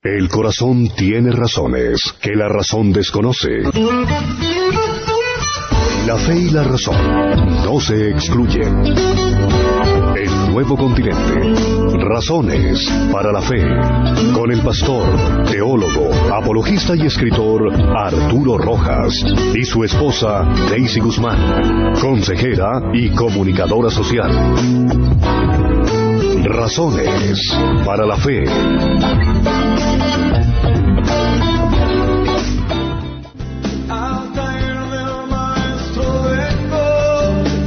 El corazón tiene razones que la razón desconoce. La fe y la razón no se excluyen. El nuevo continente. Razones para la fe. Con el pastor, teólogo, apologista y escritor Arturo Rojas y su esposa Daisy Guzmán, consejera y comunicadora social. Razones para la fe.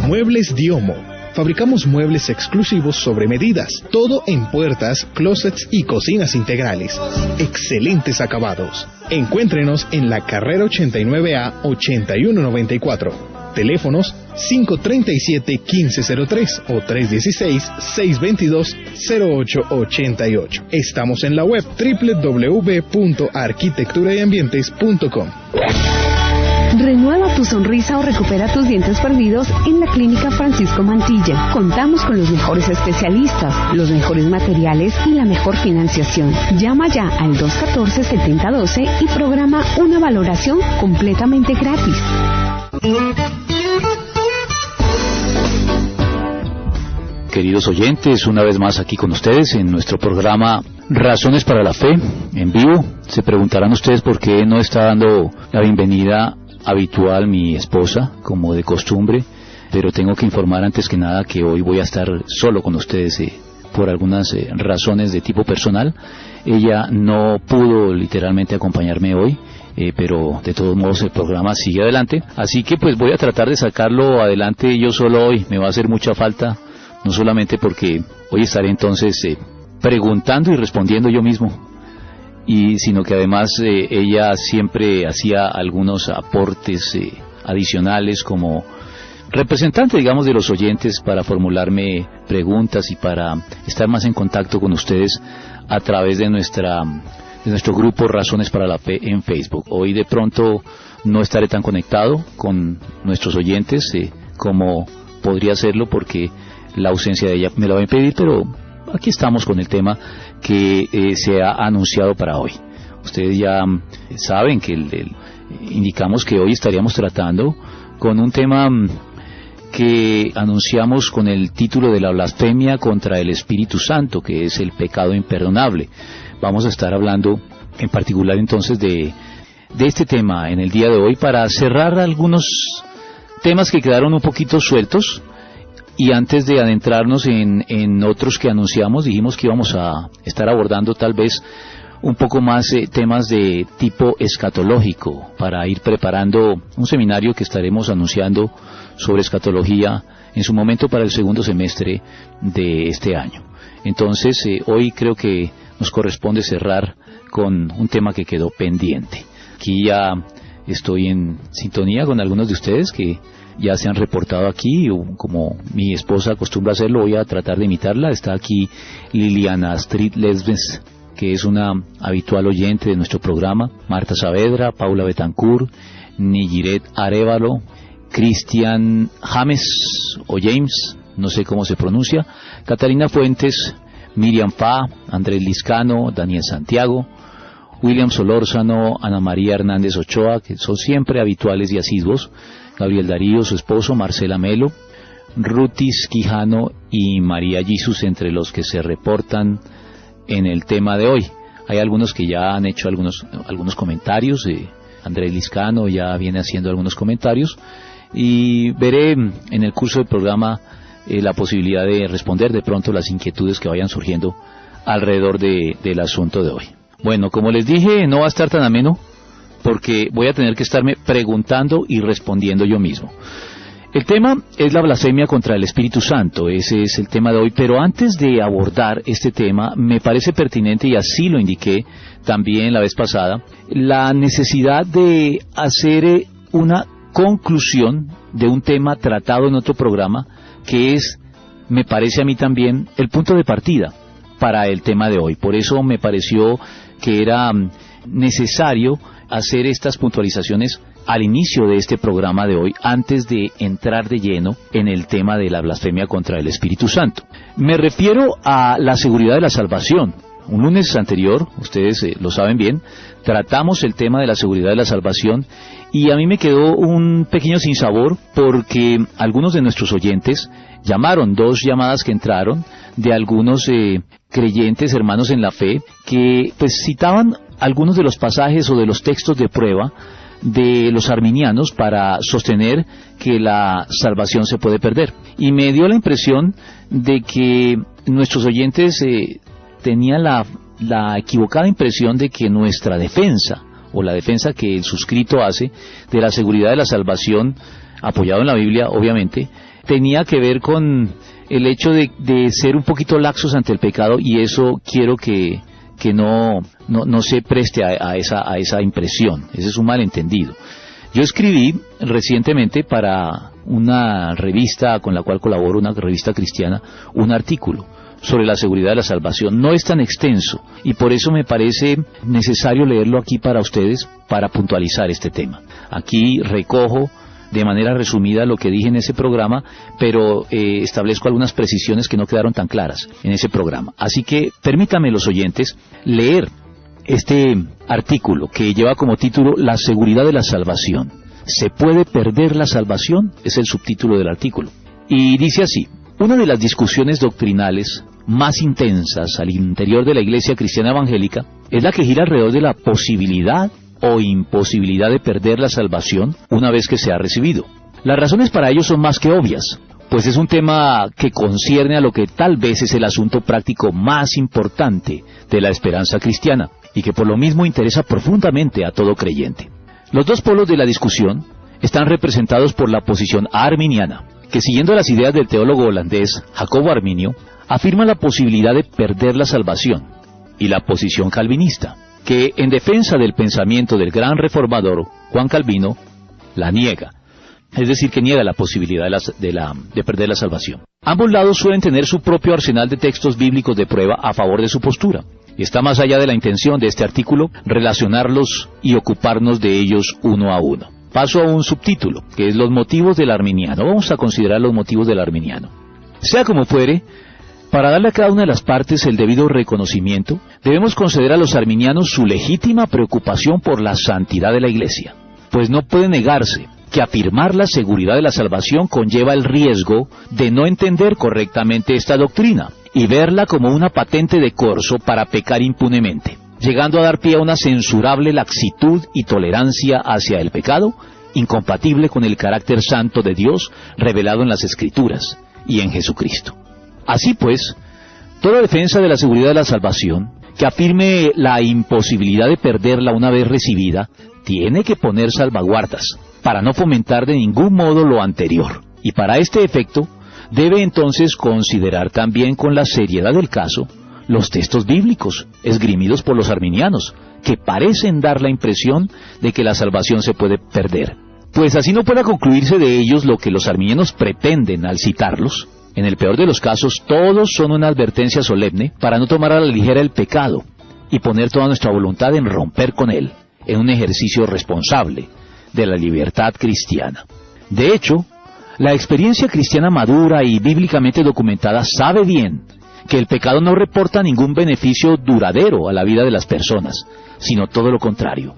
Muebles Diomo. Fabricamos muebles exclusivos sobre medidas, todo en puertas, closets y cocinas integrales. Excelentes acabados. Encuéntrenos en la carrera 89A 8194. Teléfonos 537-1503 o 316-622-0888. Estamos en la web www.arquitecturayambientes.com. Renueva tu sonrisa o recupera tus dientes perdidos en la Clínica Francisco Mantilla. Contamos con los mejores especialistas, los mejores materiales y la mejor financiación. Llama ya al 214-7012 y programa una valoración completamente gratis. Queridos oyentes, una vez más aquí con ustedes en nuestro programa Razones para la Fe, en vivo. Se preguntarán ustedes por qué no está dando la bienvenida habitual mi esposa, como de costumbre, pero tengo que informar antes que nada que hoy voy a estar solo con ustedes por algunas razones de tipo personal. Ella no pudo literalmente acompañarme hoy, pero de todos modos el programa sigue adelante, así que pues voy a tratar de sacarlo adelante yo solo hoy. Me va a hacer mucha falta, no solamente porque hoy estaré entonces preguntando y respondiendo yo mismo, sino que además ella siempre hacía algunos aportes adicionales como representante, digamos, de los oyentes para formularme preguntas y para estar más en contacto con ustedes a través de nuestro grupo Razones para la Fe en Facebook. Hoy de pronto no estaré tan conectado con nuestros oyentes como podría hacerlo porque la ausencia de ella me lo va a impedir, pero aquí estamos con el tema que se ha anunciado para hoy. Ustedes ya saben que indicamos que hoy estaríamos tratando con un tema que anunciamos con el título de la blasfemia contra el Espíritu Santo, que es el pecado imperdonable. Vamos a estar hablando en particular entonces de este tema en el día de hoy para cerrar algunos temas que quedaron un poquito sueltos. Y antes de adentrarnos en otros que anunciamos, dijimos que íbamos a estar abordando tal vez un poco más temas de tipo escatológico para ir preparando un seminario que estaremos anunciando sobre escatología en su momento para el segundo semestre de este año. Entonces, hoy creo que nos corresponde cerrar con un tema que quedó pendiente. Aquí ya estoy en sintonía con algunos de ustedes que ya se han reportado aquí, como mi esposa acostumbra hacerlo, voy a tratar de imitarla. Está aquí Liliana Astrid Lesbes, que es una habitual oyente de nuestro programa, Marta Saavedra, Paula Betancourt, Nigiret Arévalo, Cristian James o James, no sé cómo se pronuncia, Catalina Fuentes, Miriam Fa, Andrés Liscano, Daniel Santiago, William Solórzano, Ana María Hernández Ochoa, que son siempre habituales y asiduos, Gabriel Darío, su esposo, Marcela Melo, Rutis Quijano y María Jesus, entre los que se reportan en el tema de hoy. Hay algunos que ya han hecho algunos comentarios, Andrés Liscano ya viene haciendo algunos comentarios, y veré en el curso del programa la posibilidad de responder de pronto las inquietudes que vayan surgiendo alrededor del asunto de hoy. Bueno, como les dije, no va a estar tan ameno, porque voy a tener que estarme preguntando y respondiendo yo mismo. El tema es la blasfemia contra el Espíritu Santo, ese es el tema de hoy, pero antes de abordar este tema, me parece pertinente, y así lo indiqué también la vez pasada, la necesidad de hacer una conclusión de un tema tratado en otro programa, que es, me parece a mí también, el punto de partida para el tema de hoy. Por eso me pareció que era necesario hacer estas puntualizaciones al inicio de este programa de hoy, antes de entrar de lleno en el tema de la blasfemia contra el Espíritu Santo. Me refiero a la seguridad de la salvación. un lunes anterior, ustedes lo saben bien, tratamos el tema de la seguridad de la salvación y a mí me quedó un pequeño sinsabor porque algunos de nuestros oyentes llamaron, 2 llamadas que entraron de algunos creyentes, hermanos en la fe, que pues citaban algunos de los pasajes o de los textos de prueba de los arminianos para sostener que la salvación se puede perder. Y me dio la impresión de que nuestros oyentes tenían la equivocada impresión de que nuestra defensa, o la defensa que el suscrito hace de la seguridad de la salvación, apoyado en la Biblia, obviamente, tenía que ver con el hecho de ser un poquito laxos ante el pecado, y eso quiero que no se preste a esa impresión. Ese es un malentendido. Yo escribí recientemente para una revista con la cual colaboro, una revista cristiana, un artículo sobre la seguridad de la salvación. No es tan extenso y por eso me parece necesario leerlo aquí para ustedes, para puntualizar este tema. Aquí recojo de manera resumida lo que dije en ese programa, pero establezco algunas precisiones que no quedaron tan claras en ese programa. Así que permítanme, los oyentes, leer este artículo que lleva como título La seguridad de la salvación. ¿Se puede perder la salvación? Es el subtítulo del artículo. Y dice así: una de las discusiones doctrinales más intensas al interior de la Iglesia Cristiana Evangélica es la que gira alrededor de la posibilidad o imposibilidad de perder la salvación una vez que se ha recibido. Las razones para ello son más que obvias, pues es un tema que concierne a lo que tal vez es el asunto práctico más importante de la esperanza cristiana, y que por lo mismo interesa profundamente a todo creyente. Los 2 polos de la discusión están representados por la posición arminiana, que siguiendo las ideas del teólogo holandés Jacobo Arminio, afirma la posibilidad de perder la salvación, y la posición calvinista, que en defensa del pensamiento del gran reformador Juan Calvino, la niega, es decir, que niega la posibilidad de perder la salvación. Ambos lados suelen tener su propio arsenal de textos bíblicos de prueba a favor de su postura, y está más allá de la intención de este artículo relacionarlos y ocuparnos de ellos uno a uno. Paso a un subtítulo, que es los motivos del arminiano. Vamos a considerar los motivos del arminiano. Sea como fuere, para darle a cada una de las partes el debido reconocimiento, debemos conceder a los arminianos su legítima preocupación por la santidad de la Iglesia, pues no puede negarse que afirmar la seguridad de la salvación conlleva el riesgo de no entender correctamente esta doctrina y verla como una patente de corso para pecar impunemente, llegando a dar pie a una censurable laxitud y tolerancia hacia el pecado, incompatible con el carácter santo de Dios revelado en las Escrituras y en Jesucristo. Así pues, toda defensa de la seguridad de la salvación, que afirme la imposibilidad de perderla una vez recibida, tiene que poner salvaguardas, para no fomentar de ningún modo lo anterior. Y para este efecto, debe entonces considerar también con la seriedad del caso los textos bíblicos esgrimidos por los arminianos, que parecen dar la impresión de que la salvación se puede perder. Pues así no pueda concluirse de ellos lo que los arminianos pretenden al citarlos. En el peor de los casos, todos son una advertencia solemne para no tomar a la ligera el pecado y poner toda nuestra voluntad en romper con él, en un ejercicio responsable de la libertad cristiana. De hecho, la experiencia cristiana madura y bíblicamente documentada sabe bien que el pecado no reporta ningún beneficio duradero a la vida de las personas, sino todo lo contrario,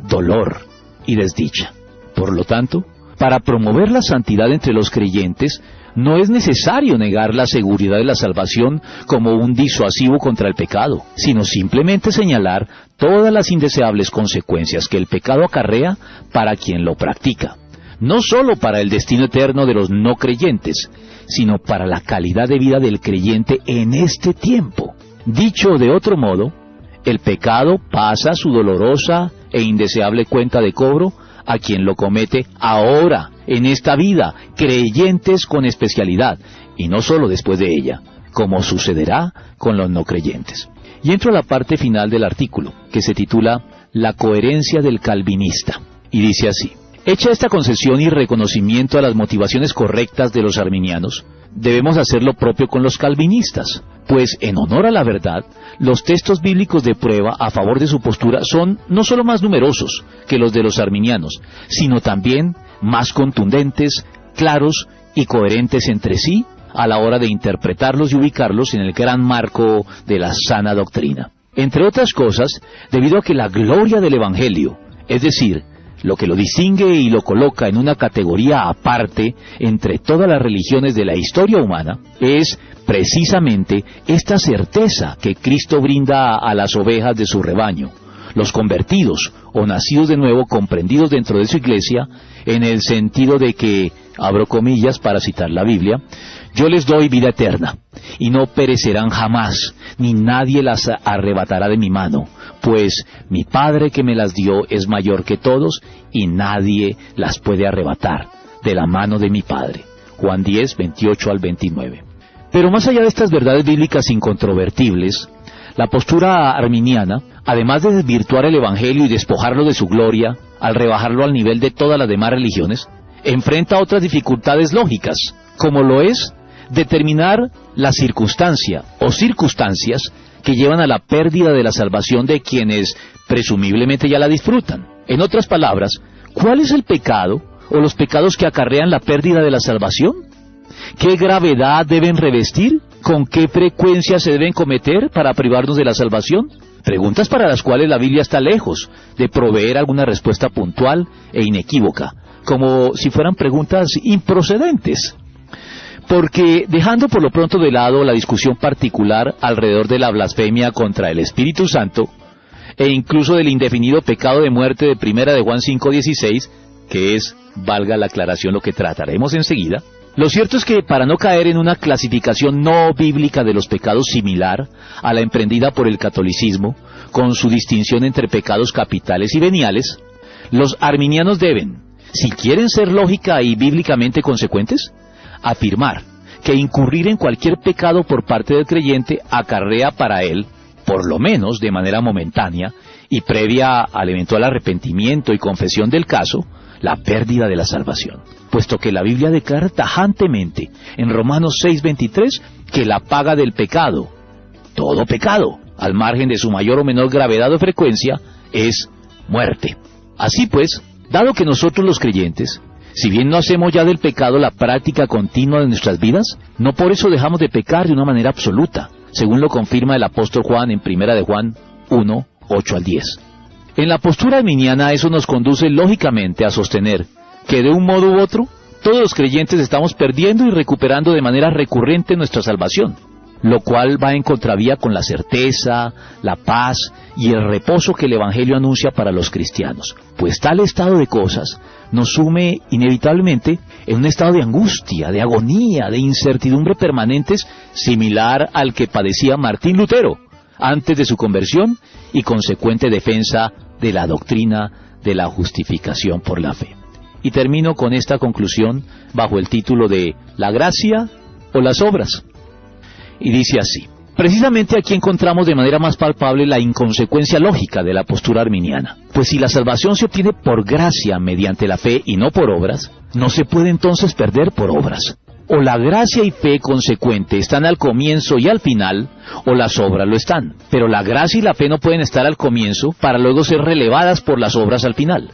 dolor y desdicha. Por lo tanto, para promover la santidad entre los creyentes, no es necesario negar la seguridad de la salvación como un disuasivo contra el pecado, sino simplemente señalar todas las indeseables consecuencias que el pecado acarrea para quien lo practica, no sólo para el destino eterno de los no creyentes, sino para la calidad de vida del creyente en este tiempo. Dicho de otro modo, el pecado pasa su dolorosa e indeseable cuenta de cobro a quien lo comete ahora, en esta vida, creyentes con especialidad, y no solo después de ella, como sucederá con los no creyentes. Y entro a la parte final del artículo, que se titula La coherencia del calvinista, y dice así: hecha esta concesión y reconocimiento a las motivaciones correctas de los arminianos, debemos hacer lo propio con los calvinistas, pues en honor a la verdad, los textos bíblicos de prueba a favor de su postura son no solo más numerosos que los de los arminianos, sino también más contundentes, claros y coherentes entre sí a la hora de interpretarlos y ubicarlos en el gran marco de la sana doctrina. Entre otras cosas, debido a que la gloria del Evangelio, es decir, lo que lo distingue y lo coloca en una categoría aparte entre todas las religiones de la historia humana, es precisamente esta certeza que Cristo brinda a las ovejas de su rebaño, los convertidos o nacidos de nuevo comprendidos dentro de su iglesia, en el sentido de que, abro comillas para citar la Biblia, yo les doy vida eterna, y no perecerán jamás, ni nadie las arrebatará de mi mano, pues mi Padre que me las dio es mayor que todos, y nadie las puede arrebatar de la mano de mi Padre. Juan 10, 28 al 29. Pero más allá de estas verdades bíblicas incontrovertibles, la postura arminiana, además de desvirtuar el Evangelio y despojarlo de su gloria, al rebajarlo al nivel de todas las demás religiones, enfrenta otras dificultades lógicas, como lo es determinar la circunstancia o circunstancias que llevan a la pérdida de la salvación de quienes presumiblemente ya la disfrutan. En otras palabras, ¿cuál es el pecado o los pecados que acarrean la pérdida de la salvación? ¿Qué gravedad deben revestir? ¿Con qué frecuencia se deben cometer para privarnos de la salvación? Preguntas para las cuales la Biblia está lejos de proveer alguna respuesta puntual e inequívoca, como si fueran preguntas improcedentes. Porque, dejando por lo pronto de lado la discusión particular alrededor de la blasfemia contra el Espíritu Santo, e incluso del indefinido pecado de muerte de 1 de Juan 5:16, que es, valga la aclaración, lo que trataremos enseguida, lo cierto es que para no caer en una clasificación no bíblica de los pecados similar a la emprendida por el catolicismo, con su distinción entre pecados capitales y veniales, los arminianos deben, si quieren ser lógica y bíblicamente consecuentes, afirmar que incurrir en cualquier pecado por parte del creyente acarrea para él, por lo menos de manera momentánea y previa al eventual arrepentimiento y confesión del caso, la pérdida de la salvación, puesto que la Biblia declara tajantemente en Romanos 6:23 que la paga del pecado, todo pecado, al margen de su mayor o menor gravedad o frecuencia, es muerte. Así pues, dado que nosotros los creyentes, si bien no hacemos ya del pecado la práctica continua de nuestras vidas, no por eso dejamos de pecar de una manera absoluta, según lo confirma el apóstol Juan en 1 de Juan 1, 8 al 10. En la postura arminiana eso nos conduce lógicamente a sostener que de un modo u otro, todos los creyentes estamos perdiendo y recuperando de manera recurrente nuestra salvación, lo cual va en contravía con la certeza, la paz y el reposo que el Evangelio anuncia para los cristianos, pues tal estado de cosas nos sume inevitablemente en un estado de angustia, de agonía, de incertidumbre permanentes, similar al que padecía Martín Lutero antes de su conversión y consecuente defensa de la doctrina de la justificación por la fe. Y termino con esta conclusión bajo el título de ¿la gracia o las obras? Y dice así: precisamente aquí encontramos de manera más palpable la inconsecuencia lógica de la postura arminiana. Pues si la salvación se obtiene por gracia mediante la fe y no por obras, no se puede entonces perder por obras. O la gracia y fe consecuente están al comienzo y al final, o las obras lo están. Pero la gracia y la fe no pueden estar al comienzo para luego ser relevadas por las obras al final.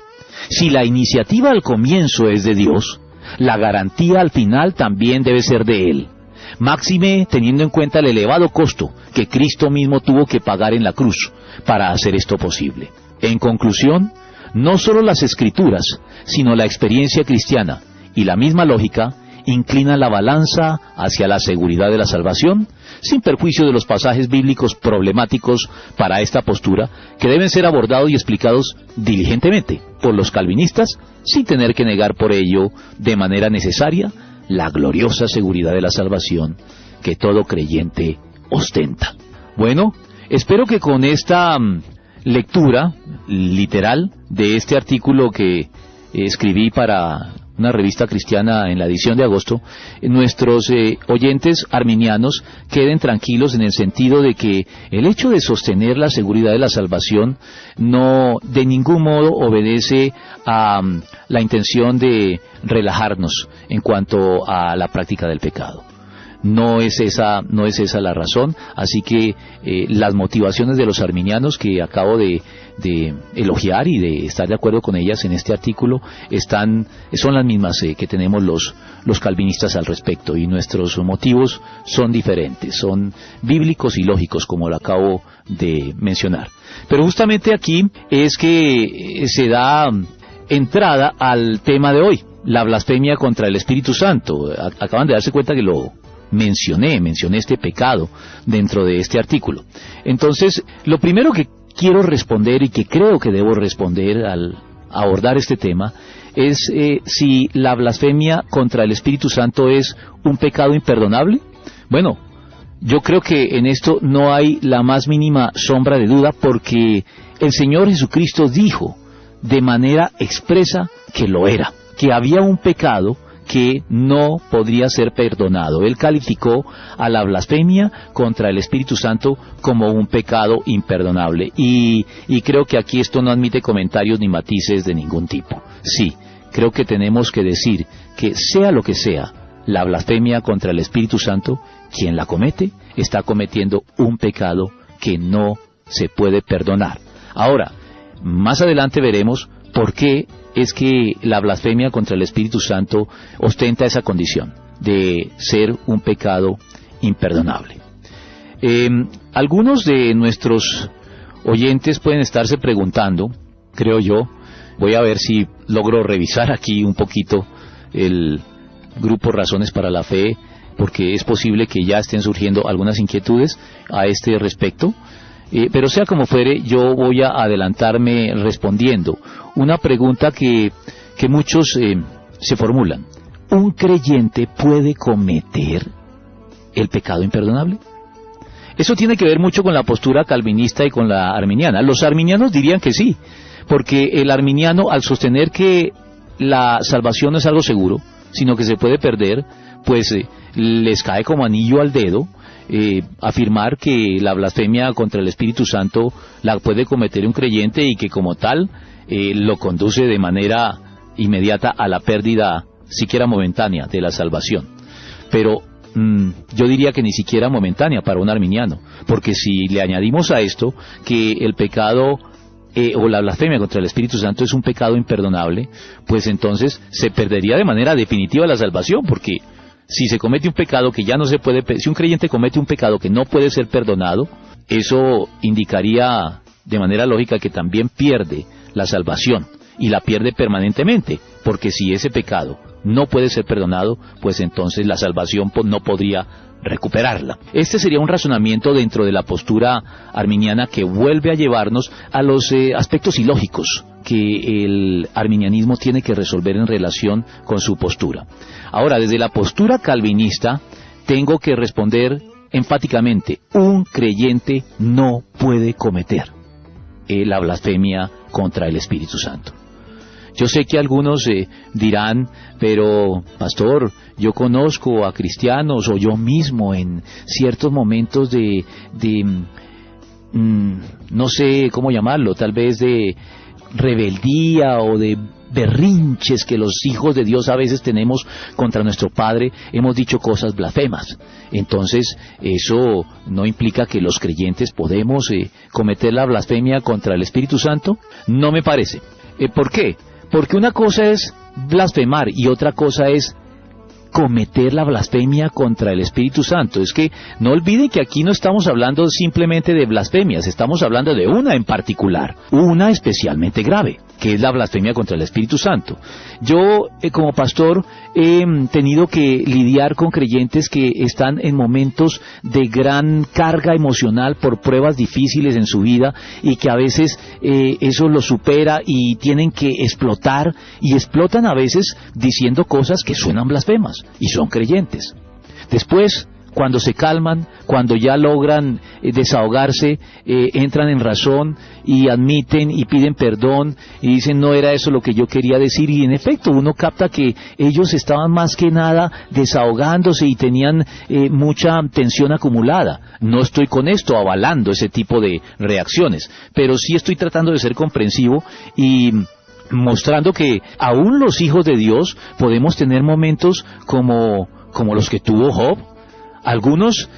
Si la iniciativa al comienzo es de Dios, la garantía al final también debe ser de Él. Máxime teniendo en cuenta el elevado costo que Cristo mismo tuvo que pagar en la cruz para hacer esto posible. En conclusión, no solo las Escrituras, sino la experiencia cristiana y la misma lógica inclinan la balanza hacia la seguridad de la salvación, sin perjuicio de los pasajes bíblicos problemáticos para esta postura, que deben ser abordados y explicados diligentemente por los calvinistas, sin tener que negar por ello, de manera necesaria, la gloriosa seguridad de la salvación que todo creyente ostenta. Bueno, espero que con esta lectura literal de este artículo que escribí para una revista cristiana en la edición de agosto, nuestros oyentes arminianos queden tranquilos en el sentido de que el hecho de sostener la seguridad de la salvación no de ningún modo obedece a la intención de relajarnos en cuanto a la práctica del pecado. no es esa la razón. Así que las motivaciones de los arminianos que acabo de elogiar y de estar de acuerdo con ellas en este artículo son las mismas que tenemos los calvinistas al respecto, y nuestros motivos son diferentes, son bíblicos y lógicos, como lo acabo de mencionar. Pero justamente aquí es que se da entrada al tema de hoy, la blasfemia contra el Espíritu Santo. Acaban de darse cuenta que lo mencioné este pecado dentro de este artículo. Entonces, lo primero que quiero responder, y que creo que debo responder al abordar este tema, es si la blasfemia contra el Espíritu Santo es un pecado imperdonable. Bueno, yo creo que en esto no hay la más mínima sombra de duda, porque el Señor Jesucristo dijo de manera expresa que lo era, que había un pecado que no podría ser perdonado. Él calificó a la blasfemia contra el Espíritu Santo como un pecado imperdonable, y creo que aquí esto no admite comentarios ni matices de ningún tipo. Sí, creo que tenemos que decir que sea lo que sea la blasfemia contra el Espíritu Santo, quien la comete está cometiendo un pecado que no se puede perdonar. Ahora, más adelante veremos por qué es que la blasfemia contra el Espíritu Santo ostenta esa condición de ser un pecado imperdonable. Algunos de nuestros oyentes pueden estarse preguntando, creo yo, voy a ver si logro revisar aquí un poquito el grupo Razones para la Fe, porque es posible que ya estén surgiendo algunas inquietudes a este respecto. Pero sea como fuere, yo voy a adelantarme respondiendo una pregunta que muchos se formulan. ¿Un creyente puede cometer el pecado imperdonable? Eso tiene que ver mucho con la postura calvinista y con la arminiana. Los arminianos dirían que sí, porque el arminiano, al sostener que la salvación no es algo seguro, sino que se puede perder, pues les cae como anillo al dedo afirmar que la blasfemia contra el Espíritu Santo la puede cometer un creyente, y que como tal lo conduce de manera inmediata a la pérdida, siquiera momentánea, de la salvación. Pero yo diría que ni siquiera momentánea para un arminiano, porque si le añadimos a esto que el pecado o la blasfemia contra el Espíritu Santo es un pecado imperdonable, pues entonces se perdería de manera definitiva la salvación, porque si se comete un pecado que ya no se puede, si un creyente comete un pecado que no puede ser perdonado, eso indicaría de manera lógica que también pierde la salvación, y la pierde permanentemente, porque si ese pecado no puede ser perdonado, pues entonces la salvación no podría recuperarla. Este sería un razonamiento dentro de la postura arminiana que vuelve a llevarnos a los aspectos ilógicos que el arminianismo tiene que resolver en relación con su postura. Ahora, desde la postura calvinista, tengo que responder enfáticamente: un creyente no puede cometer la blasfemia contra el Espíritu Santo. Yo sé que algunos dirán, pero pastor, yo conozco a cristianos, o yo mismo en ciertos momentos no sé cómo llamarlo, tal vez de rebeldía o de berrinches que los hijos de Dios a veces tenemos contra nuestro Padre, hemos dicho cosas blasfemas. Entonces, ¿eso no implica que los creyentes podemos cometer la blasfemia contra el Espíritu Santo? No me parece. ¿Por qué? Porque una cosa es blasfemar y otra cosa es cometer la blasfemia contra el Espíritu Santo. Es que no olviden que aquí no estamos hablando simplemente de blasfemias, estamos hablando de una en particular, una especialmente grave, que es la blasfemia contra el Espíritu Santo. Yo, como pastor, he tenido que lidiar con creyentes que están en momentos de gran carga emocional por pruebas difíciles en su vida, y que a veces eso los supera y tienen que explotar, y explotan a veces diciendo cosas que suenan blasfemas, y son creyentes. Después, cuando se calman, cuando ya logran desahogarse, entran en razón y admiten y piden perdón y dicen: no era eso lo que yo quería decir, y en efecto uno capta que ellos estaban más que nada desahogándose y tenían mucha tensión acumulada. No estoy con esto avalando ese tipo de reacciones, pero sí estoy tratando de ser comprensivo y mostrando que aún los hijos de Dios podemos tener momentos como los que tuvo Job. Algunos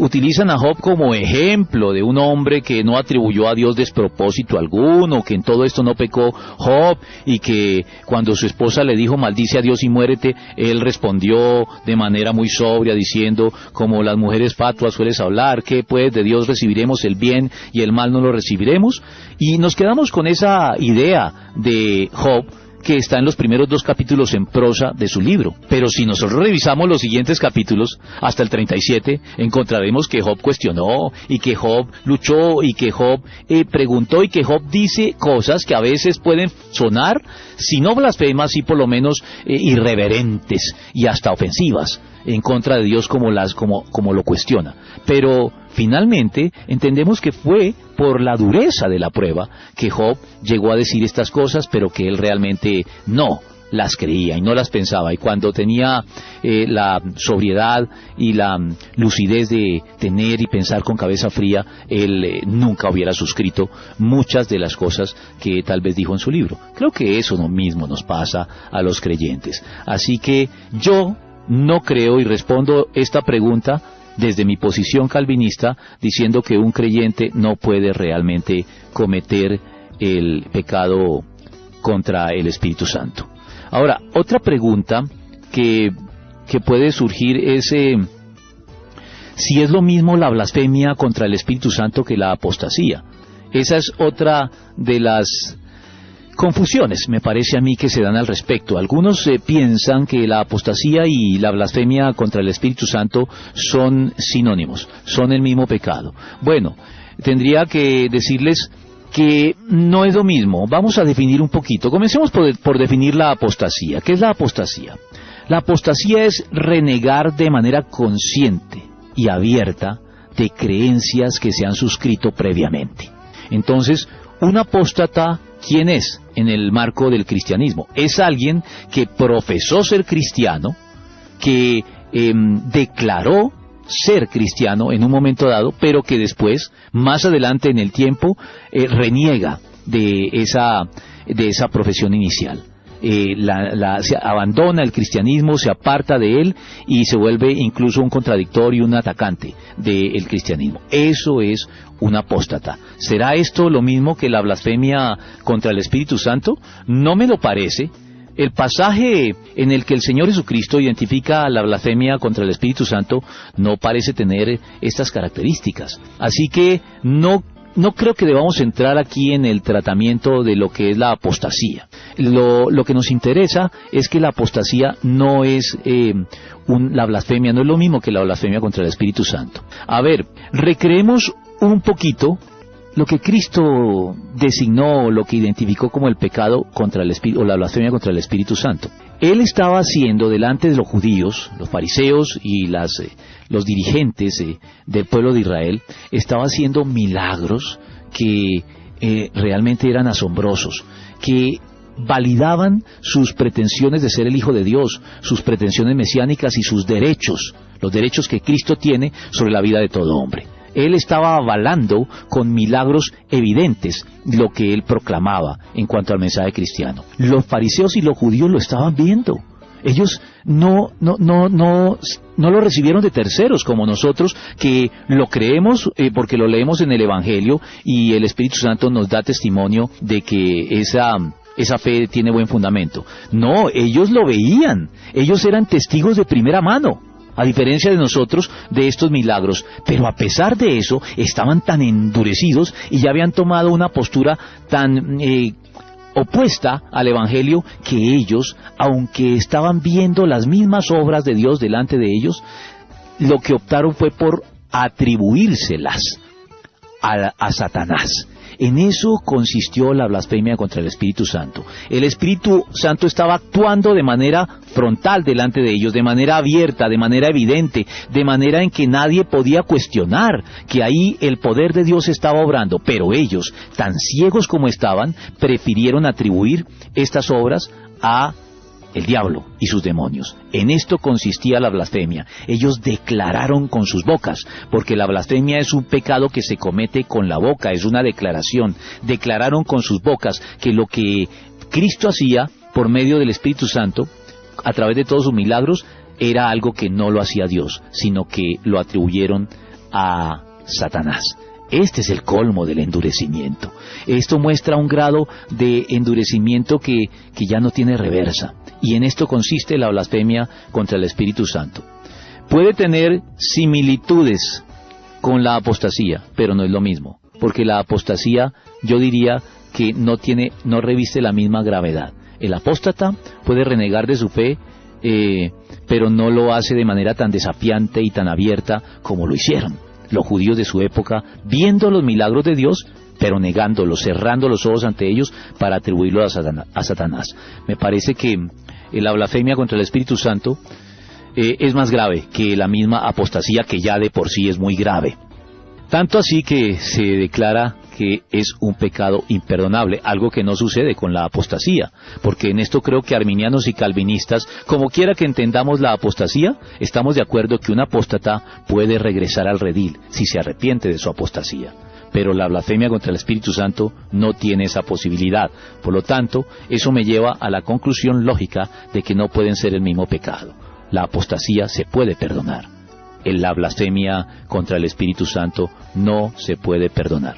utilizan a Job como ejemplo de un hombre que no atribuyó a Dios despropósito alguno, que en todo esto no pecó Job, y que cuando su esposa le dijo maldice a Dios y muérete, él respondió de manera muy sobria diciendo, como las mujeres fatuas sueles hablar, que pues de Dios recibiremos el bien y el mal no lo recibiremos, y nos quedamos con esa idea de Job, que está en los primeros 2 capítulos en prosa de su libro. Pero si nosotros revisamos los siguientes capítulos, hasta el 37, encontraremos que Job cuestionó, y que Job luchó, y que Job preguntó, y que Job dice cosas que a veces pueden sonar, si no blasfemas, sí por lo menos irreverentes y hasta ofensivas en contra de Dios como lo cuestiona. Pero finalmente entendemos que fue por la dureza de la prueba que Job llegó a decir estas cosas, pero que él realmente no las creía y no las pensaba. Y cuando tenía la sobriedad y la lucidez de tener y pensar con cabeza fría, él nunca hubiera suscrito muchas de las cosas que tal vez dijo en su libro. Creo que eso mismo nos pasa a los creyentes. Así que yo no creo, y respondo esta pregunta desde mi posición calvinista, diciendo que un creyente no puede realmente cometer el pecado contra el Espíritu Santo. Ahora, otra pregunta que puede surgir es si es lo mismo la blasfemia contra el Espíritu Santo que la apostasía. Esa es otra de las confusiones, me parece a mí, que se dan al respecto. Algunos piensan que la apostasía y la blasfemia contra el Espíritu Santo son sinónimos, son el mismo pecado. Bueno, tendría que decirles que no es lo mismo. Vamos a definir un poquito. Comencemos por definir la apostasía. ¿Qué es la apostasía? La apostasía es renegar de manera consciente y abierta de creencias que se han suscrito previamente. Entonces, un apóstata, ¿quién es en el marco del cristianismo? Es alguien que profesó ser cristiano, que declaró ser cristiano en un momento dado, pero que después, más adelante en el tiempo, reniega de esa profesión inicial. Se abandona el cristianismo, se aparta de él y se vuelve incluso un contradictor y un atacante del cristianismo. Eso es un apóstata. ¿Será esto lo mismo que la blasfemia contra el Espíritu Santo? No me lo parece. El pasaje en el que el Señor Jesucristo identifica la blasfemia contra el Espíritu Santo no parece tener estas características. Así que no creo que debamos entrar aquí en el tratamiento de lo que es la apostasía. Lo que nos interesa es que la apostasía no es la blasfemia, no es lo mismo que la blasfemia contra el Espíritu Santo. A ver, recreemos un poquito lo que Cristo designó, lo que identificó como el pecado contra el Espíritu, o la blasfemia contra el Espíritu Santo. Él estaba haciendo delante de los judíos, los fariseos y los dirigentes del pueblo de Israel, estaba haciendo milagros que realmente eran asombrosos, que validaban sus pretensiones de ser el Hijo de Dios, sus pretensiones mesiánicas y sus derechos, los derechos que Cristo tiene sobre la vida de todo hombre. Él estaba avalando con milagros evidentes lo que él proclamaba en cuanto al mensaje cristiano. Los fariseos y los judíos lo estaban viendo. Ellos no lo recibieron de terceros como nosotros, que lo creemos porque lo leemos en el Evangelio y el Espíritu Santo nos da testimonio de que esa fe tiene buen fundamento. No, ellos lo veían. Ellos eran testigos de primera mano, a diferencia de nosotros, de estos milagros. Pero a pesar de eso, estaban tan endurecidos y ya habían tomado una postura tan opuesta al Evangelio, que ellos, aunque estaban viendo las mismas obras de Dios delante de ellos, lo que optaron fue por atribuírselas a Satanás. En eso consistió la blasfemia contra el Espíritu Santo. El Espíritu Santo estaba actuando de manera frontal delante de ellos, de manera abierta, de manera evidente, de manera en que nadie podía cuestionar que ahí el poder de Dios estaba obrando. Pero ellos, tan ciegos como estaban, prefirieron atribuir estas obras a el diablo y sus demonios. En esto consistía la blasfemia. Ellos declararon con sus bocas, porque la blasfemia es un pecado que se comete con la boca, es una declaración. Declararon con sus bocas que lo que Cristo hacía por medio del Espíritu Santo, a través de todos sus milagros, era algo que no lo hacía Dios, sino que lo atribuyeron a Satanás. Este es el colmo del endurecimiento. Esto muestra un grado de endurecimiento que ya no tiene reversa. Y en esto consiste la blasfemia contra el Espíritu Santo. Puede tener similitudes con la apostasía, pero no es lo mismo. Porque la apostasía, yo diría que no reviste la misma gravedad. El apóstata puede renegar de su fe, pero no lo hace de manera tan desafiante y tan abierta como lo hicieron los judíos de su época, viendo los milagros de Dios, pero negándolos, cerrando los ojos ante ellos para atribuirlo a Satanás. Me parece que la blasfemia contra el Espíritu Santo es más grave que la misma apostasía, que ya de por sí es muy grave. Tanto así que se declara que es un pecado imperdonable, algo que no sucede con la apostasía, porque en esto creo que arminianos y calvinistas, como quiera que entendamos la apostasía, estamos de acuerdo que un apóstata puede regresar al redil si se arrepiente de su apostasía. Pero la blasfemia contra el Espíritu Santo no tiene esa posibilidad. Por lo tanto, eso me lleva a la conclusión lógica de que no pueden ser el mismo pecado. La apostasía se puede perdonar. La blasfemia contra el Espíritu Santo no se puede perdonar.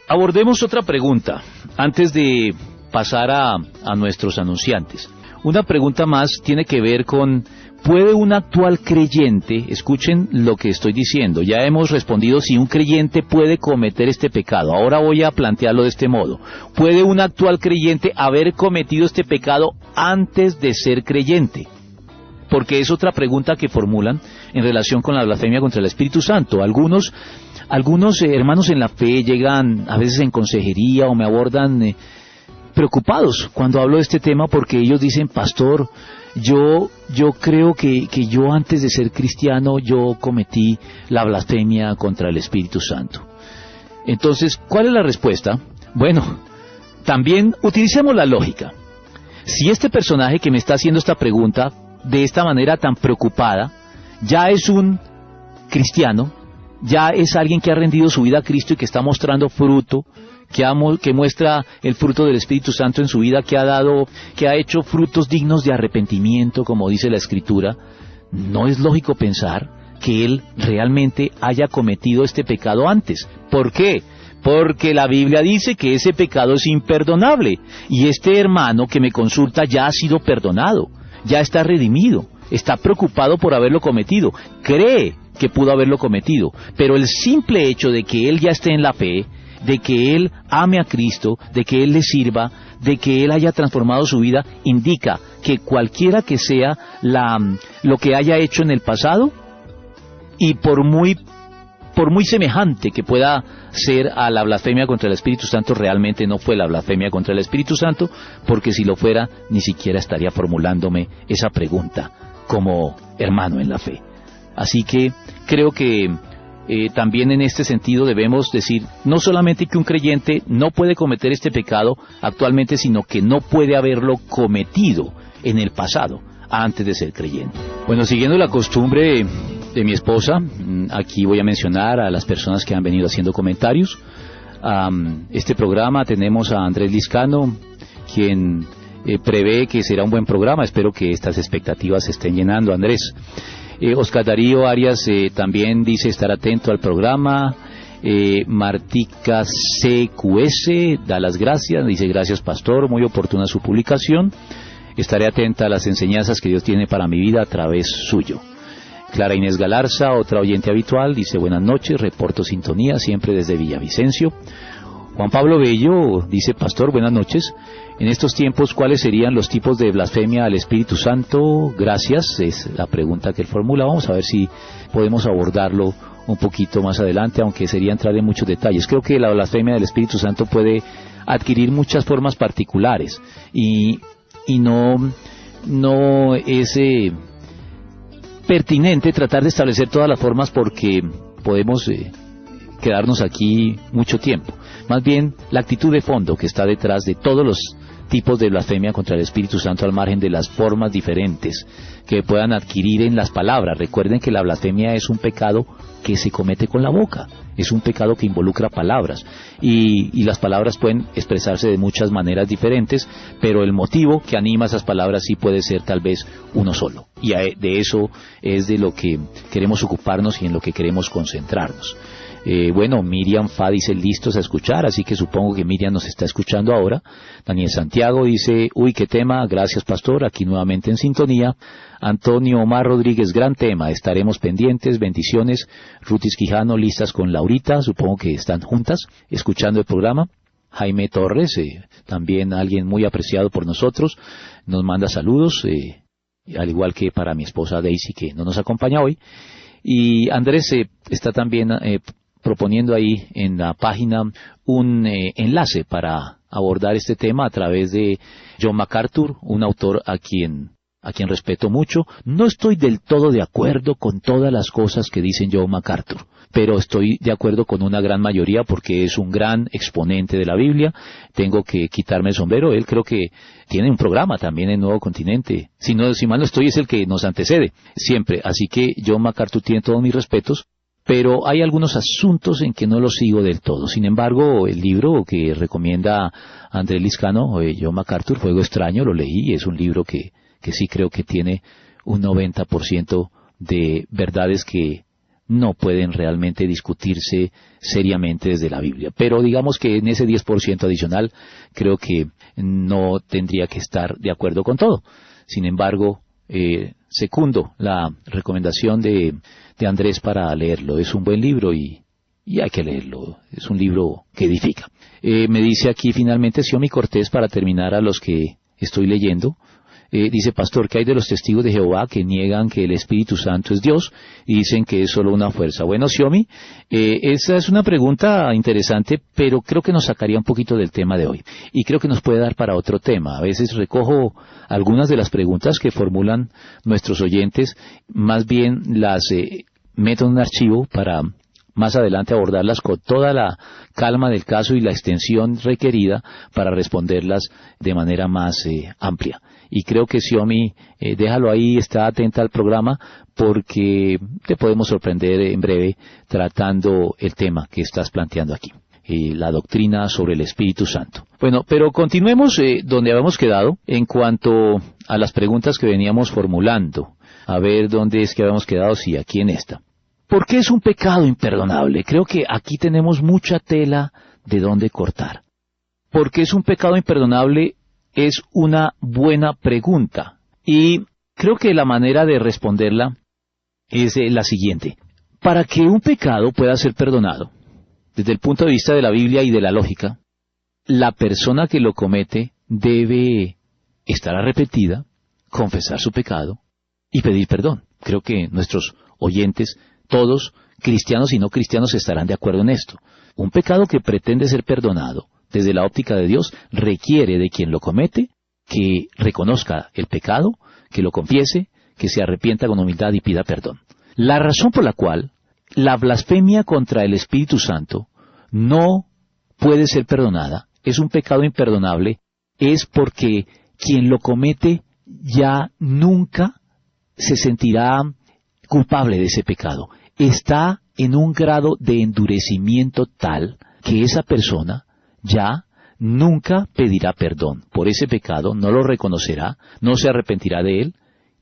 Abordemos otra pregunta antes de pasar a nuestros anunciantes. Una pregunta más tiene que ver con: ¿puede un actual creyente, escuchen lo que estoy diciendo, ya hemos respondido si un creyente puede cometer este pecado, ahora voy a plantearlo de este modo: ¿puede un actual creyente haber cometido este pecado antes de ser creyente? Porque es otra pregunta que formulan en relación con la blasfemia contra el Espíritu Santo. Algunos hermanos en la fe llegan a veces en consejería o me abordan preocupados cuando hablo de este tema, porque ellos dicen: pastor, yo creo que yo antes de ser cristiano yo cometí la blasfemia contra el Espíritu Santo. Entonces, ¿cuál es la respuesta? Bueno, también utilicemos la lógica. Si este personaje que me está haciendo esta pregunta de esta manera tan preocupada ya es un cristiano, ya es alguien que ha rendido su vida a Cristo y que está mostrando fruto, que muestra el fruto del Espíritu Santo en su vida, que ha hecho frutos dignos de arrepentimiento, como dice la Escritura, ¿no es lógico pensar que él realmente haya cometido este pecado antes? ¿Por qué? Porque la Biblia dice que ese pecado es imperdonable, y este hermano que me consulta ya ha sido perdonado, ya está redimido, está preocupado por haberlo cometido, cree que pudo haberlo cometido, pero el simple hecho de que él ya esté en la fe, de que él ame a Cristo, de que él le sirva, de que él haya transformado su vida, indica que cualquiera que sea lo que haya hecho en el pasado, y por muy semejante que pueda ser a la blasfemia contra el Espíritu Santo, realmente no fue la blasfemia contra el Espíritu Santo, porque si lo fuera, ni siquiera estaría formulándome esa pregunta como hermano en la fe. Así que creo que también en este sentido debemos decir no solamente que un creyente no puede cometer este pecado actualmente, sino que no puede haberlo cometido en el pasado, antes de ser creyente. Bueno, siguiendo la costumbre de mi esposa, aquí voy a mencionar a las personas que han venido haciendo comentarios. Este programa tenemos a Andrés Liscano, quien prevé que será un buen programa. Espero que estas expectativas se estén llenando, Andrés. Oscar Darío Arias también dice estar atento al programa. Martica CQS da las gracias, dice: gracias pastor, muy oportuna su publicación, estaré atenta a las enseñanzas que Dios tiene para mi vida a través suyo. Clara Inés Galarza, otra oyente habitual, dice: buenas noches, reporto sintonía siempre desde Villavicencio. Juan Pablo Bello dice: pastor, buenas noches. En estos tiempos, ¿cuáles serían los tipos de blasfemia al Espíritu Santo? Gracias, es la pregunta que él formula. Vamos a ver si podemos abordarlo un poquito más adelante, aunque sería entrar en muchos detalles. Creo que la blasfemia del Espíritu Santo puede adquirir muchas formas particulares y no es pertinente tratar de establecer todas las formas, porque podemos quedarnos aquí mucho tiempo. Más bien, la actitud de fondo que está detrás de todos los tipos de blasfemia contra el Espíritu Santo, al margen de las formas diferentes que puedan adquirir en las palabras. Recuerden que la blasfemia es un pecado que se comete con la boca. Es un pecado que involucra palabras, y las palabras pueden expresarse de muchas maneras diferentes, pero el motivo que anima esas palabras sí puede ser tal vez uno solo, y de eso es de lo que queremos ocuparnos y en lo que queremos concentrarnos. Bueno, Miriam Fa dice listos a escuchar, así que supongo que Miriam nos está escuchando ahora. Daniel Santiago dice, uy, qué tema, gracias pastor, aquí nuevamente en sintonía. Antonio Omar Rodríguez, gran tema, estaremos pendientes, bendiciones. Rutis Quijano, listas con Laurita, supongo que están juntas, escuchando el programa. Jaime Torres, también alguien muy apreciado por nosotros, nos manda saludos, al igual que para mi esposa Daisy, que no nos acompaña hoy. Y Andrés está también proponiendo ahí en la página un enlace para abordar este tema a través de John MacArthur, un autor a quien respeto mucho. No estoy del todo de acuerdo con todas las cosas que dicen John MacArthur, pero estoy de acuerdo con una gran mayoría porque es un gran exponente de la Biblia. Tengo que quitarme el sombrero. Él creo que tiene un programa también en Nuevo Continente. Si mal no estoy, es el que nos antecede siempre. Así que John MacArthur tiene todos mis respetos, pero hay algunos asuntos en que no lo sigo del todo. Sin embargo, el libro que recomienda Andrés Liscano, John MacArthur, Fuego Extraño, lo leí, y es un libro que sí creo que tiene un 90% de verdades que no pueden realmente discutirse seriamente desde la Biblia. Pero digamos que en ese 10% adicional creo que no tendría que estar de acuerdo con todo. Sin embargo, secundo la recomendación de Andrés para leerlo. Es un buen libro y hay que leerlo. Es un libro que edifica. Me dice aquí finalmente Xiomi Cortés, para terminar a los que estoy leyendo. Dice, pastor, ¿qué hay de los testigos de Jehová que niegan que el Espíritu Santo es Dios y dicen que es solo una fuerza? Bueno, Xiomi, esa es una pregunta interesante, pero creo que nos sacaría un poquito del tema de hoy. Y creo que nos puede dar para otro tema. A veces recojo algunas de las preguntas que formulan nuestros oyentes, más bien las meto en un archivo para más adelante abordarlas con toda la calma del caso y la extensión requerida para responderlas de manera más amplia. Y creo que Xiomi, déjalo ahí, está atenta al programa, porque te podemos sorprender en breve tratando el tema que estás planteando aquí, la doctrina sobre el Espíritu Santo. Bueno, pero continuemos donde habíamos quedado en cuanto a las preguntas que veníamos formulando. A ver dónde es que habíamos quedado, sí, aquí en esta. ¿Por qué es un pecado imperdonable? Creo que aquí tenemos mucha tela de dónde cortar. ¿Por qué es un pecado imperdonable? Es una buena pregunta, y creo que la manera de responderla es la siguiente. Para que un pecado pueda ser perdonado, desde el punto de vista de la Biblia y de la lógica, la persona que lo comete debe estar arrepentida, confesar su pecado y pedir perdón. Creo que nuestros oyentes, todos, cristianos y no cristianos, estarán de acuerdo en esto. Un pecado que pretende ser perdonado desde la óptica de Dios requiere de quien lo comete que reconozca el pecado, que lo confiese, que se arrepienta con humildad y pida perdón. La razón por la cual la blasfemia contra el Espíritu Santo no puede ser perdonada, es un pecado imperdonable, es porque quien lo comete ya nunca se sentirá culpable de ese pecado. Está en un grado de endurecimiento tal que esa persona ya nunca pedirá perdón por ese pecado, no lo reconocerá, no se arrepentirá de él,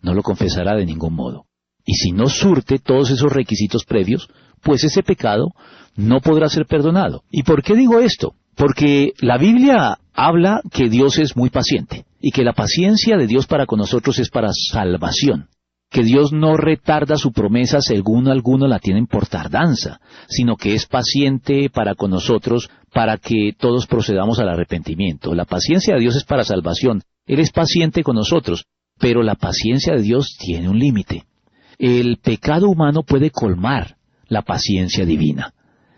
no lo confesará de ningún modo. Y si no surte todos esos requisitos previos, pues ese pecado no podrá ser perdonado. ¿Y por qué digo esto? Porque la Biblia habla que Dios es muy paciente, y que la paciencia de Dios para con nosotros es para salvación. Que Dios no retarda su promesa según algunos la tienen por tardanza, sino que es paciente para con nosotros para que todos procedamos al arrepentimiento. La paciencia de Dios es para salvación. Él es paciente con nosotros, pero la paciencia de Dios tiene un límite. El pecado humano puede colmar la paciencia divina.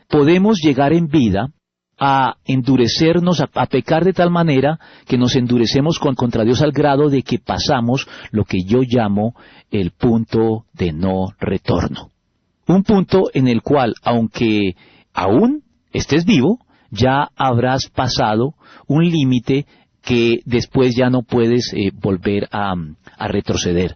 Podemos llegar en vida a endurecernos, a pecar de tal manera que nos endurecemos contra Dios al grado de que pasamos lo que yo llamo el punto de no retorno. Un punto en el cual, aunque aún estés vivo, ya habrás pasado un límite que después ya no puedes volver a retroceder.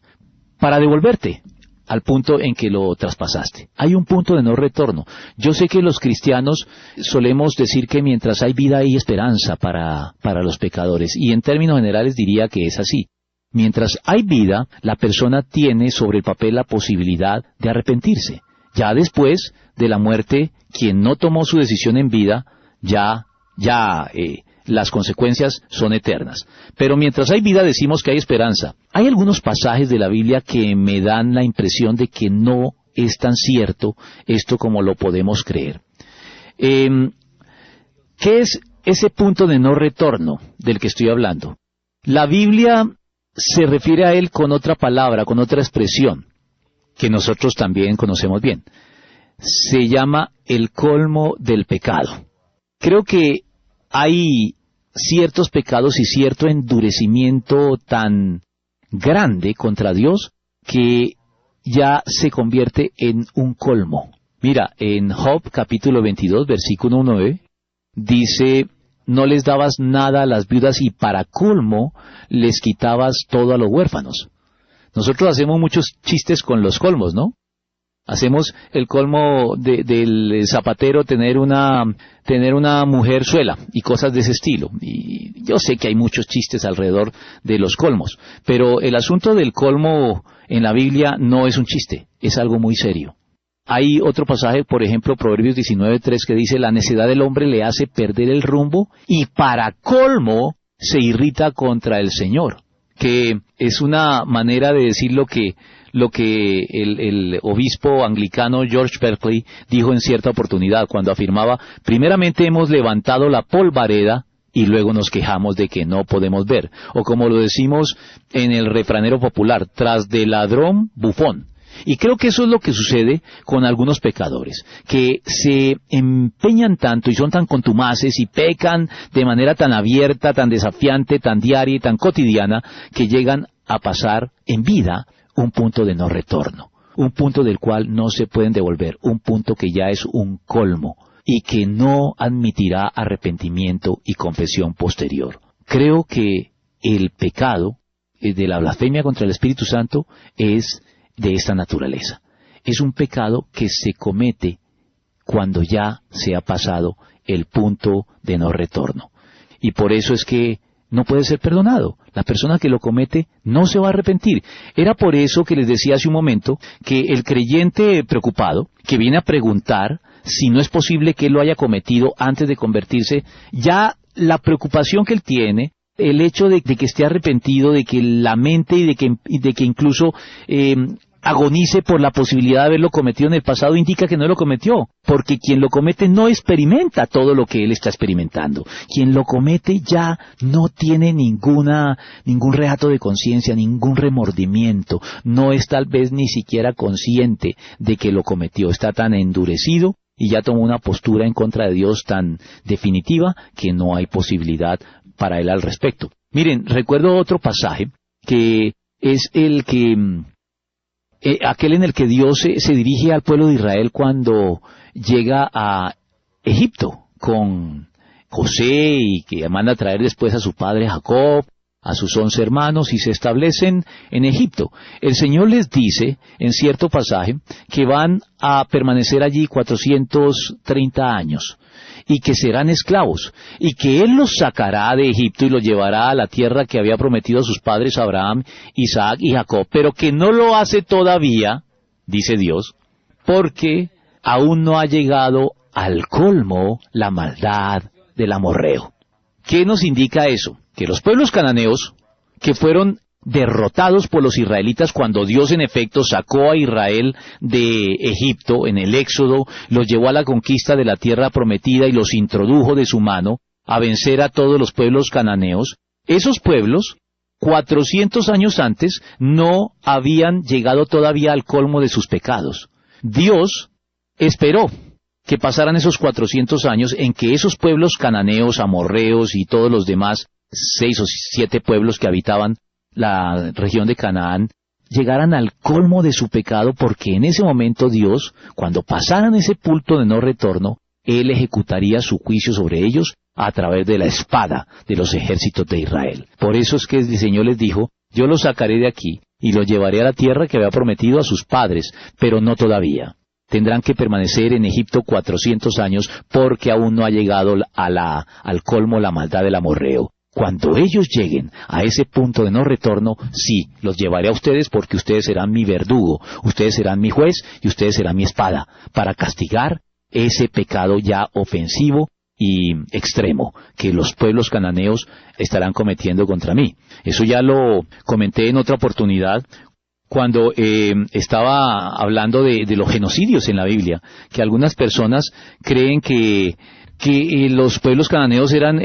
Para devolverte al punto en que lo traspasaste. Hay un punto de no retorno. Yo sé que los cristianos solemos decir que mientras hay vida hay esperanza para los pecadores, y en términos generales diría que es así. Mientras hay vida, la persona tiene sobre el papel la posibilidad de arrepentirse. Ya después de la muerte, quien no tomó su decisión en vida, las consecuencias son eternas. Pero mientras hay vida decimos que hay esperanza. Hay algunos pasajes de la Biblia que me dan la impresión de que no es tan cierto esto como lo podemos creer. ¿Qué es ese punto de no retorno del que estoy hablando? La Biblia se refiere a él con otra palabra, con otra expresión, que nosotros también conocemos bien. Se llama el colmo del pecado. Creo que hay ciertos pecados y cierto endurecimiento tan grande contra Dios que ya se convierte en un colmo. Mira, en Job capítulo 22, versículo 9, dice: no les dabas nada a las viudas y para colmo les quitabas todo a los huérfanos. Nosotros hacemos muchos chistes con los colmos, ¿no? Hacemos el colmo del zapatero tener una mujerzuela y cosas de ese estilo. Y yo sé que hay muchos chistes alrededor de los colmos, pero el asunto del colmo en la Biblia no es un chiste, es algo muy serio. Hay otro pasaje, por ejemplo, Proverbios 19:3, que dice: la necedad del hombre le hace perder el rumbo y para colmo se irrita contra el Señor. Que es una manera de decir lo que el obispo anglicano George Berkeley dijo en cierta oportunidad cuando afirmaba: primeramente hemos levantado la polvareda y luego nos quejamos de que no podemos ver. O como lo decimos en el refranero popular: tras de ladrón, bufón. Y creo que eso es lo que sucede con algunos pecadores, que se empeñan tanto y son tan contumaces y pecan de manera tan abierta, tan desafiante, tan diaria y tan cotidiana, que llegan a pasar en vida un punto de no retorno, un punto del cual no se pueden devolver, un punto que ya es un colmo y que no admitirá arrepentimiento y confesión posterior. Creo que el pecado de la blasfemia contra el Espíritu Santo es de esta naturaleza. Es un pecado que se comete cuando ya se ha pasado el punto de no retorno. Y por eso es que no puede ser perdonado. La persona que lo comete no se va a arrepentir. Era por eso que les decía hace un momento que el creyente preocupado, que viene a preguntar si no es posible que él lo haya cometido antes de convertirse, ya la preocupación que él tiene, el hecho de que esté arrepentido, de que lamente y de que incluso agonice por la posibilidad de haberlo cometido en el pasado, indica que no lo cometió, porque quien lo comete no experimenta todo lo que él está experimentando. Quien lo comete ya no tiene ningún reato de conciencia, ningún remordimiento, no es tal vez ni siquiera consciente de que lo cometió, está tan endurecido y ya tomó una postura en contra de Dios tan definitiva que no hay posibilidad para él al respecto. Miren, recuerdo otro pasaje que es aquel en el que Dios se dirige al pueblo de Israel cuando llega a Egipto con José y que manda a traer después a su padre Jacob, a sus 11 hermanos, y se establecen en Egipto. El Señor les dice en cierto pasaje que van a permanecer allí 430 años y que serán esclavos, y que Él los sacará de Egipto y los llevará a la tierra que había prometido a sus padres Abraham, Isaac y Jacob, pero que no lo hace todavía, dice Dios, porque aún no ha llegado al colmo la maldad del amorreo. ¿Qué nos indica eso? Que los pueblos cananeos, que fueron derrotados por los israelitas cuando Dios en efecto sacó a Israel de Egipto en el Éxodo, los llevó a la conquista de la tierra prometida y los introdujo de su mano a vencer a todos los pueblos cananeos, esos pueblos, 400 años antes, no habían llegado todavía al colmo de sus pecados. Dios esperó que pasaran esos 400 años en que esos pueblos cananeos, amorreos y todos los demás 6 o 7 pueblos que habitaban la región de Canaán, llegaran al colmo de su pecado, porque en ese momento Dios, cuando pasaran ese punto de no retorno, Él ejecutaría su juicio sobre ellos a través de la espada de los ejércitos de Israel. Por eso es que el Señor les dijo: yo los sacaré de aquí, y los llevaré a la tierra que había prometido a sus padres, pero no todavía. Tendrán que permanecer en Egipto 400 años, porque aún no ha llegado al colmo la maldad del amorreo. Cuando ellos lleguen a ese punto de no retorno, sí, los llevaré a ustedes, porque ustedes serán mi verdugo, ustedes serán mi juez y ustedes serán mi espada, para castigar ese pecado ya ofensivo y extremo que los pueblos cananeos estarán cometiendo contra mí. Eso ya lo comenté en otra oportunidad, cuando estaba hablando de los genocidios en la Biblia, que algunas personas creen que los pueblos cananeos eran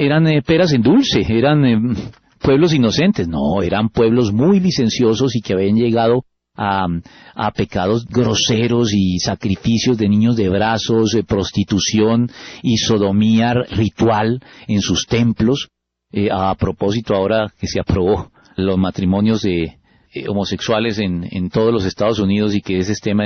peras en dulce, eran pueblos inocentes. No, eran pueblos muy licenciosos y que habían llegado a pecados groseros y sacrificios de niños de brazos, prostitución y sodomía ritual en sus templos. A propósito, ahora que se aprobó los matrimonios de homosexuales en todos los Estados Unidos y que ese tema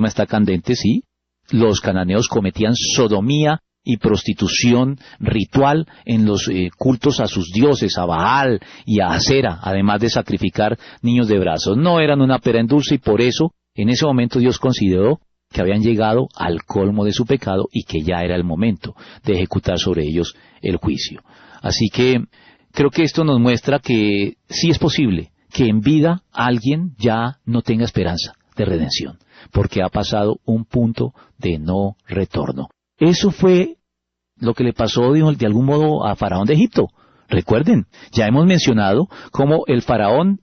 está candente, sí, los cananeos cometían sodomía y prostitución ritual en los cultos a sus dioses, a Baal y a Acera, además de sacrificar niños de brazos. No eran una pera en dulce, y por eso en ese momento Dios consideró que habían llegado al colmo de su pecado y que ya era el momento de ejecutar sobre ellos el juicio. Así que creo que esto nos muestra que sí es posible que en vida alguien ya no tenga esperanza de redención, porque ha pasado un punto de no retorno. Eso fue lo que le pasó de algún modo a Faraón de Egipto. Recuerden, ya hemos mencionado cómo el Faraón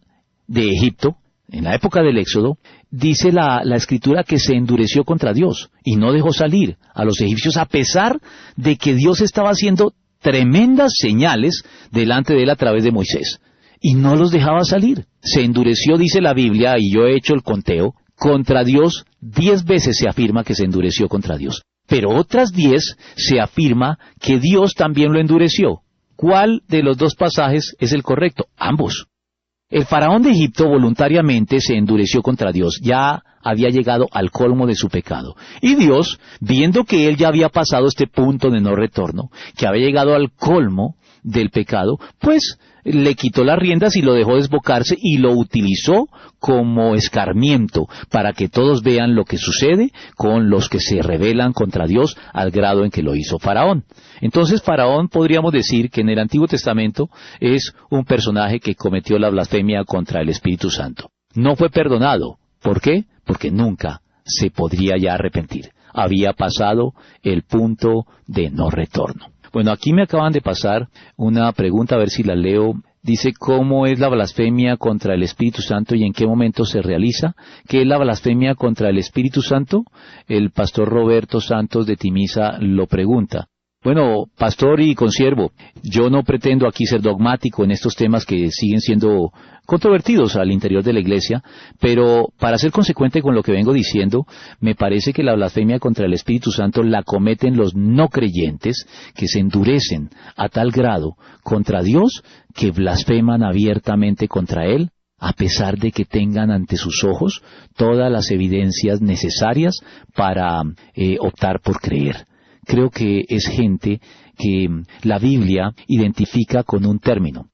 de Egipto, en la época del Éxodo, dice la Escritura que se endureció contra Dios y no dejó salir a los egipcios, a pesar de que Dios estaba haciendo tremendas señales delante de él a través de Moisés. Y no los dejaba salir. Se endureció, dice la Biblia, y yo he hecho el conteo, contra Dios 10 veces se afirma que se endureció contra Dios. Pero otras 10 se afirma que Dios también lo endureció. ¿Cuál de los dos pasajes es el correcto? Ambos. El faraón de Egipto voluntariamente se endureció contra Dios. Ya había llegado al colmo de su pecado. Y Dios, viendo que él ya había pasado este punto de no retorno, que había llegado al colmo del pecado, pues le quitó las riendas y lo dejó desbocarse y lo utilizó como escarmiento para que todos vean lo que sucede con los que se rebelan contra Dios al grado en que lo hizo Faraón. Entonces Faraón, podríamos decir que en el Antiguo Testamento es un personaje que cometió la blasfemia contra el Espíritu Santo. No fue perdonado. ¿Por qué? Porque nunca se podría ya arrepentir. Había pasado el punto de no retorno. Bueno, aquí me acaban de pasar una pregunta, a ver si la leo. Dice, ¿cómo es la blasfemia contra el Espíritu Santo y en qué momento se realiza? ¿Qué es la blasfemia contra el Espíritu Santo? El pastor Roberto Santos de Timisa lo pregunta. Bueno, pastor y consiervo, yo no pretendo aquí ser dogmático en estos temas que siguen siendo controvertidos al interior de la Iglesia, pero para ser consecuente con lo que vengo diciendo, me parece que la blasfemia contra el Espíritu Santo la cometen los no creyentes que se endurecen a tal grado contra Dios que blasfeman abiertamente contra Él, a pesar de que tengan ante sus ojos todas las evidencias necesarias para optar por creer. Creo que es gente que la Biblia identifica con un término,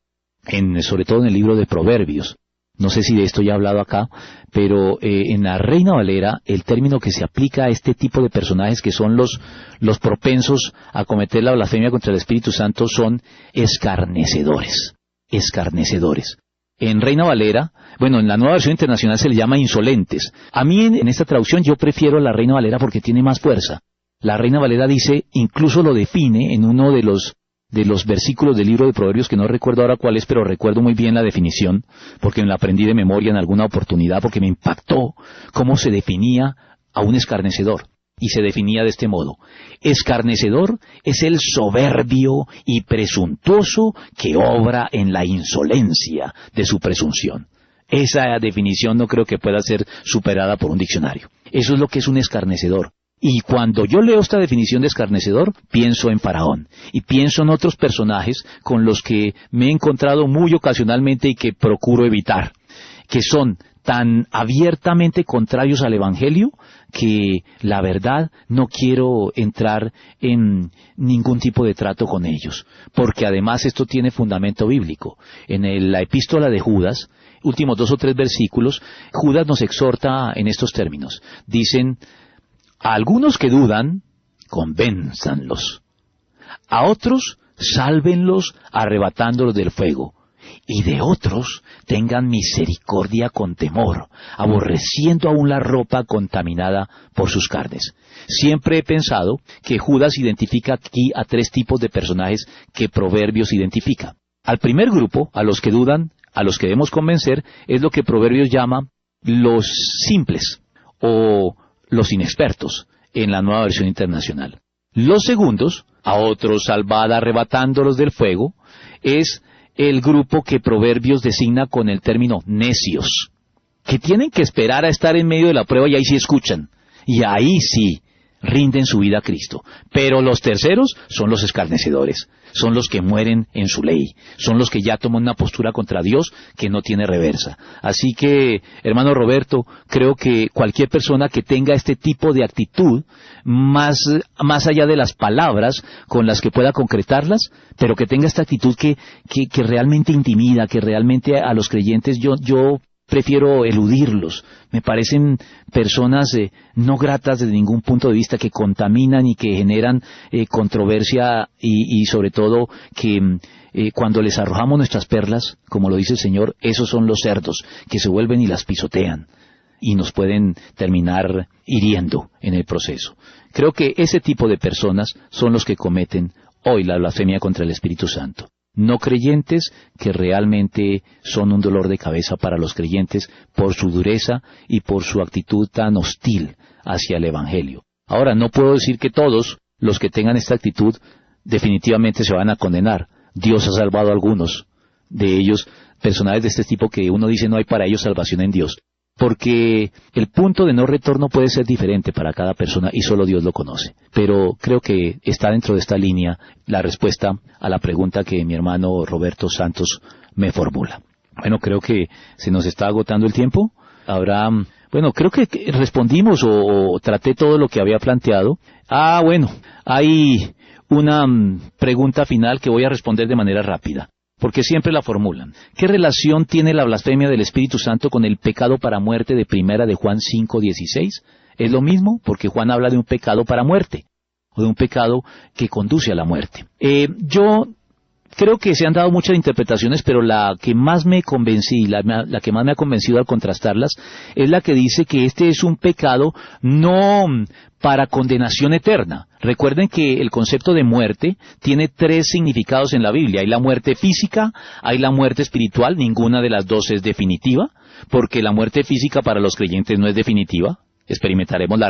sobre todo en el libro de Proverbios. No sé si de esto ya he hablado acá, pero en la Reina Valera el término que se aplica a este tipo de personajes que son los propensos a cometer la blasfemia contra el Espíritu Santo son escarnecedores. Escarnecedores. En Reina Valera, bueno, en la Nueva Versión Internacional se le llama insolentes. A mí en esta traducción yo prefiero la Reina Valera porque tiene más fuerza. La Reina Valera dice, incluso lo define en uno de los versículos del libro de Proverbios, que no recuerdo ahora cuál es, pero recuerdo muy bien la definición, porque me la aprendí de memoria en alguna oportunidad, porque me impactó cómo se definía a un escarnecedor. Y se definía de este modo: escarnecedor es el soberbio y presuntuoso que obra en la insolencia de su presunción. Esa definición no creo que pueda ser superada por un diccionario. Eso es lo que es un escarnecedor. Y cuando yo leo esta definición de escarnecedor, pienso en Faraón, y pienso en otros personajes con los que me he encontrado muy ocasionalmente y que procuro evitar, que son tan abiertamente contrarios al Evangelio que la verdad no quiero entrar en ningún tipo de trato con ellos, porque además esto tiene fundamento bíblico. En la epístola de Judas, últimos 2 o 3 versículos, Judas nos exhorta en estos términos. Dicen: a algunos que dudan, convénzanlos; a otros, sálvenlos arrebatándolos del fuego; y de otros tengan misericordia con temor, aborreciendo aún la ropa contaminada por sus carnes. Siempre he pensado que Judas identifica aquí a 3 tipos de personajes que Proverbios identifica. Al primer grupo, a los que dudan, a los que debemos convencer, es lo que Proverbios llama los simples o los inexpertos en la Nueva Versión Internacional. Los segundos, a otros salvad arrebatándolos del fuego, es el grupo que Proverbios designa con el término necios, que tienen que esperar a estar en medio de la prueba y ahí sí escuchan, y ahí sí rinden su vida a Cristo. Pero los terceros son los escarnecedores, son los que mueren en su ley, son los que ya toman una postura contra Dios que no tiene reversa. Así que, hermano Roberto, creo que cualquier persona que tenga este tipo de actitud, más allá de las palabras con las que pueda concretarlas, pero que tenga esta actitud que realmente intimida, que realmente a los creyentes yo prefiero eludirlos. Me parecen personas no gratas desde ningún punto de vista, que contaminan y que generan controversia y sobre todo que cuando les arrojamos nuestras perlas, como lo dice el Señor, esos son los cerdos que se vuelven y las pisotean y nos pueden terminar hiriendo en el proceso. Creo que ese tipo de personas son los que cometen hoy la blasfemia contra el Espíritu Santo. No creyentes que realmente son un dolor de cabeza para los creyentes por su dureza y por su actitud tan hostil hacia el Evangelio. Ahora, no puedo decir que todos los que tengan esta actitud definitivamente se van a condenar. Dios ha salvado a algunos de ellos, personajes de este tipo que uno dice no hay para ellos salvación en Dios. Porque el punto de no retorno puede ser diferente para cada persona y solo Dios lo conoce. Pero creo que está dentro de esta línea la respuesta a la pregunta que mi hermano Roberto Santos me formula. Bueno, creo que se nos está agotando el tiempo. Creo que respondimos o traté todo lo que había planteado. Hay una pregunta final que voy a responder de manera rápida, porque siempre la formulan. ¿Qué relación tiene la blasfemia del Espíritu Santo con el pecado para muerte de 1 de Juan 5:16? Es lo mismo, porque Juan habla de un pecado para muerte, o de un pecado que conduce a la muerte. Yo creo que se han dado muchas interpretaciones, pero la que más me convencí, la que más me ha convencido al contrastarlas, es la que dice que este es un pecado no para condenación eterna. Recuerden que el concepto de muerte tiene 3 significados en la Biblia. Hay la muerte física, hay la muerte espiritual, ninguna de las dos es definitiva, porque la muerte física para los creyentes no es definitiva. Experimentaremos la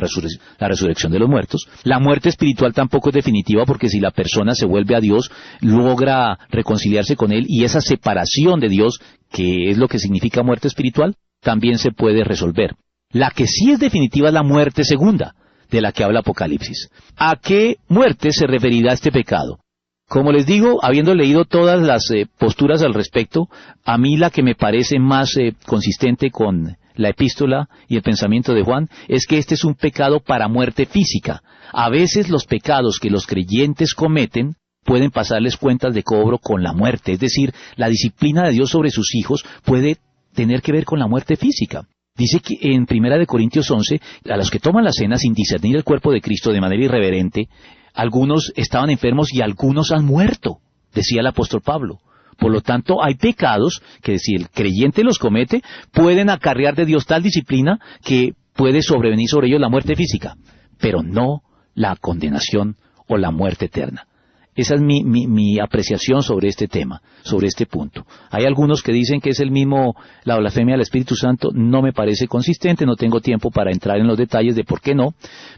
resurrección de los muertos. La muerte espiritual tampoco es definitiva, porque si la persona se vuelve a Dios, logra reconciliarse con Él, y esa separación de Dios, que es lo que significa muerte espiritual, también se puede resolver. La que sí es definitiva es la muerte segunda, de la que habla Apocalipsis. ¿A qué muerte se referirá este pecado? Como les digo, habiendo leído todas las posturas al respecto, a mí la que me parece más consistente con la epístola y el pensamiento de Juan es que este es un pecado para muerte física. A veces los pecados que los creyentes cometen pueden pasarles cuentas de cobro con la muerte, es decir, la disciplina de Dios sobre sus hijos puede tener que ver con la muerte física. Dice que en 1 de Corintios 11, a los que toman la cena sin discernir el cuerpo de Cristo de manera irreverente, algunos estaban enfermos y algunos han muerto, decía el apóstol Pablo. Por lo tanto, hay pecados que si el creyente los comete, pueden acarrear de Dios tal disciplina que puede sobrevenir sobre ellos la muerte física, pero no la condenación o la muerte eterna. Esa es mi apreciación sobre este tema, sobre este punto. Hay algunos que dicen que es el mismo, la blasfemia del Espíritu Santo. No me parece consistente, no tengo tiempo para entrar en los detalles de por qué no,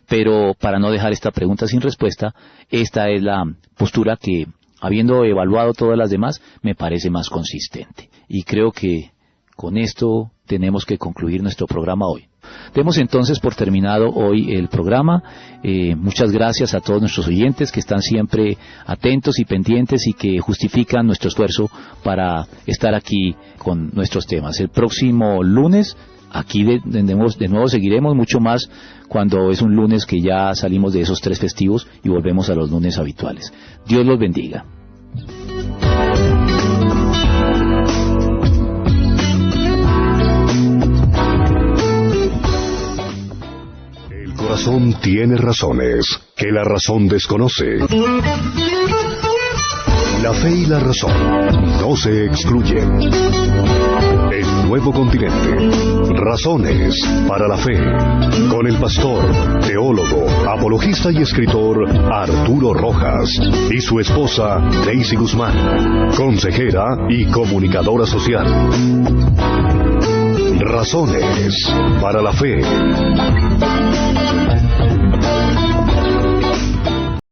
pero para no dejar esta pregunta sin respuesta, esta es la postura que, habiendo evaluado todas las demás, me parece más consistente. Y creo que con esto tenemos que concluir nuestro programa hoy. Demos entonces por terminado hoy el programa. Muchas gracias a todos nuestros oyentes que están siempre atentos y pendientes y que justifican nuestro esfuerzo para estar aquí con nuestros temas. El próximo lunes aquí de nuevo seguiremos mucho más cuando es un lunes que ya salimos de esos 3 festivos y volvemos a los lunes habituales. Dios los bendiga. El corazón tiene razones que la razón desconoce. La fe y la razón no se excluyen. El nuevo continente. Razones para la fe. Con el pastor, teólogo, apologista y escritor Arturo Rojas y su esposa Daisy Guzmán, consejera y comunicadora social. Razones para la fe.